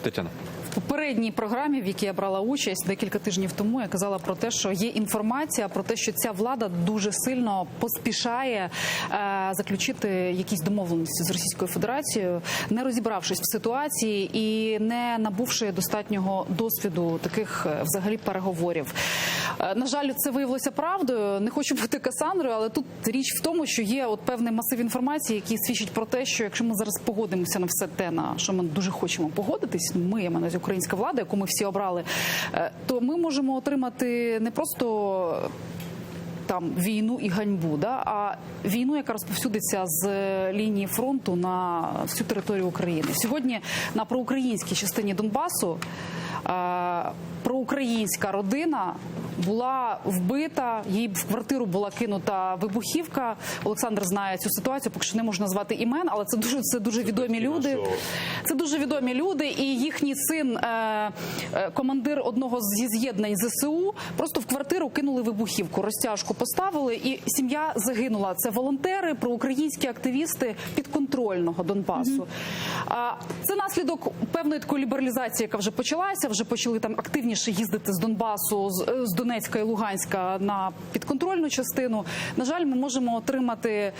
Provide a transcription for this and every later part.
Тетяна. В попередній програмі, в якій я брала участь декілька тижнів тому, я казала про те, що є інформація про те, що ця влада дуже сильно поспішає заключити якісь домовленості з Російською Федерацією, не розібравшись в ситуації і не набувши достатнього досвіду таких взагалі переговорів. На жаль, це виявилося правдою. Не хочу бути Касандрою, але тут річ в тому, що є от певний масив інформації, який свідчить про те, що якщо ми зараз погодимося на все те, на що ми дуже хочемо погодитись, ми, я маю на увазі українська влада, яку ми всі обрали, то ми можемо отримати не просто там війну і ганьбу, а війну, яка розповсюдиться з лінії фронту на всю територію України. Сьогодні на проукраїнській частині Донбасу проукраїнська родина була вбита, їй в квартиру була кинута вибухівка. Олександр знає цю ситуацію, поки що не можу назвати імен, але це дуже відомі люди. Це дуже відомі люди, і їхній син, командир одного зі з'єднань ЗСУ, просто в квартиру кинули вибухівку, розтяжку поставили, і сім'я загинула. Це волонтери, проукраїнські активісти підконтрольного Донбасу. Це наслідок певної такої лібералізації, яка вже почалася, вже почали там активніше їздити з Донбасу, з Донецька і Луганська на підконтрольну частину. На жаль, ми можемо отримати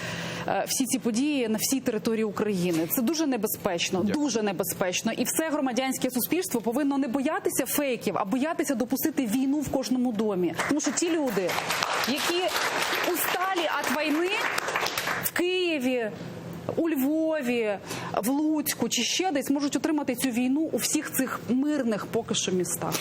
всі ці події на всій території України. Це дуже небезпечно, дуже небезпечно. І все громадянське суспільство повинно не боятися фейків, а боятися допустити війну в кожному домі. Тому що ті люди, які усталі від війни в Києві, у Львові, в Луцьку чи ще десь, можуть отримати цю війну у всіх цих мирних поки що містах.